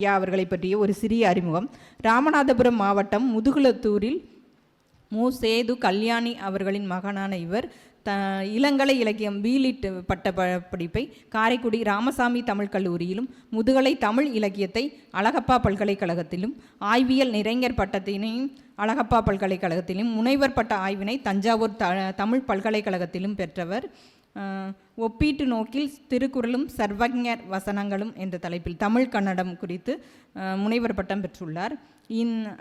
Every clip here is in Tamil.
ஐயா அவர்களை பற்றிய ஒரு சிறிய அறிமுகம். ராமநாதபுரம் மாவட்டம் முதுகுளத்தூரில் மு. சேது கல்யாணி அவர்களின் மகனான இவர் இளங்கலை இலக்கியம் பிலிட் பட்ட படிப்பை காரைக்குடி ராமசாமி தமிழ் கல்லூரியிலும், முதுகலை தமிழ் இலக்கியத்தை அழகப்பா பல்கலைக்கழகத்திலும், ஆய்வியல் நிறைஞர் பட்டத்தினையும் அழகப்பா பல்கலைக்கழகத்திலும், முனைவர் பட்ட ஆய்வினை தஞ்சாவூர் தமிழ் பல்கலைக்கழகத்திலும் பெற்றவர். ஒப்பீட்டு நோக்கில் திருக்குறளும் சர்வஞர் வசனங்களும் என்ற தலைப்பில் தமிழ் கன்னடம் குறித்து முனைவர் பட்டம் பெற்றுள்ளார்.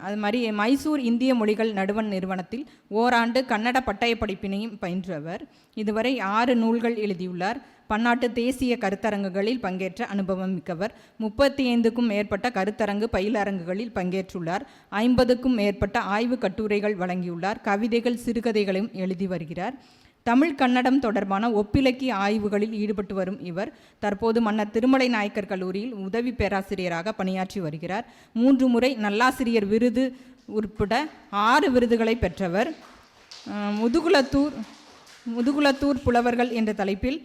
அது மாதிரி மைசூர் இந்திய மொழிகள் நடுவண் நிறுவனத்தில் ஓராண்டு கன்னட பட்டய படிப்பினையும் பயின்றவர். இதுவரை 6 நூல்கள் எழுதியுள்ளார். பன்னாட்டு தேசிய கருத்தரங்குகளில் பங்கேற்ற அனுபவம் மிக்கவர். 35க்கும் மேற்பட்ட கருத்தரங்கு பயிலரங்குகளில் பங்கேற்றுள்ளார். 50க்கும் மேற்பட்ட ஆய்வு கட்டுரைகள் வழங்கியுள்ளார். கவிதைகள், சிறுகதைகளையும் எழுதி வருகிறார். தமிழ் கன்னடம் தொடர்பான ஒப்பிலக்கிய ஆய்வுகளில் ஈடுபட்டு வரும் இவர் தற்போது மன்னர் திருமலை நாயக்கர் கல்லூரியில் உதவி பேராசிரியராக பணியாற்றி வருகிறார். 3 முறை நல்லாசிரியர் விருது உட்பட 6 விருதுகளை பெற்றவர். முதுகுளத்தூர் புலவர்கள் என்ற தலைப்பில்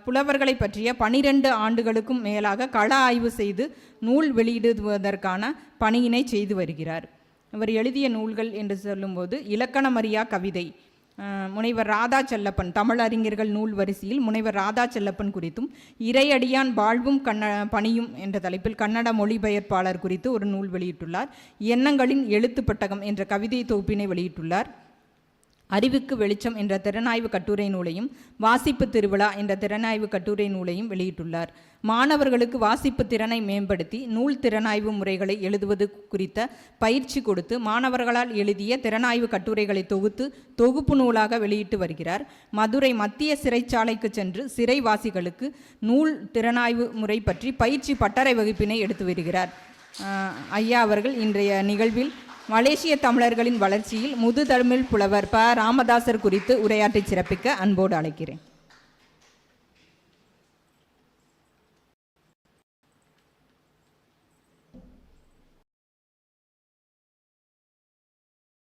புலவர்களை பற்றிய 12 ஆண்டுகளுக்கும் மேலாக கள ஆய்வு செய்து நூல் வெளியிடுவதற்கான பணியினை செய்து வருகிறார். இவர் எழுதிய நூல்கள் என்று சொல்லும்போது இலக்கணமறியா கவிதை, முனைவர் ராதா செல்லப்பன் தமிழறிஞர்கள் நூல் வரிசையில் முனைவர் ராதா செல்லப்பன் குறித்தும், இறையடியான் வாழ்வும் பணியும் என்ற தலைப்பில் கன்னட மொழிபெயர்ப்பாளர் குறித்து ஒரு நூல் வெளியிட்டுள்ளார். எண்ணங்களின் எழுத்து பெட்டகம் என்ற கவிதை தொகுப்பினை வெளியிட்டுள்ளார். அறிவுக்கு வெளிச்சம் என்ற திறனாய்வு கட்டுரை நூலையும், வாசிப்பு திருவிழா என்ற திறனாய்வு கட்டுரை நூலையும் வெளியிட்டுள்ளார். மாணவர்களுக்கு வாசிப்பு திறனை மேம்படுத்தி நூல் திறனாய்வு முறைகளை எழுதுவது குறித்த பயிற்சி கொடுத்து மாணவர்களால் எழுதிய திறனாய்வு கட்டுரைகளை தொகுப்பு நூலாக வெளியிட்டு வருகிறார். மதுரை மத்திய சிறைச்சாலைக்கு சென்று சிறைவாசிகளுக்கு நூல் திறனாய்வு முறை பற்றி பயிற்சி பட்டறை வகுப்பினை எடுத்து வருகிறார். ஐயா அவர்கள் இன்றைய நிகழ்வில் மலேசிய தமிழர்களின் வளர்ச்சியில் முதுதமிழ் புலவர் ப. ராமதாசர் குறித்து உரையாற்றி சிறப்பிக்க அன்போடு அழைக்கிறேன்.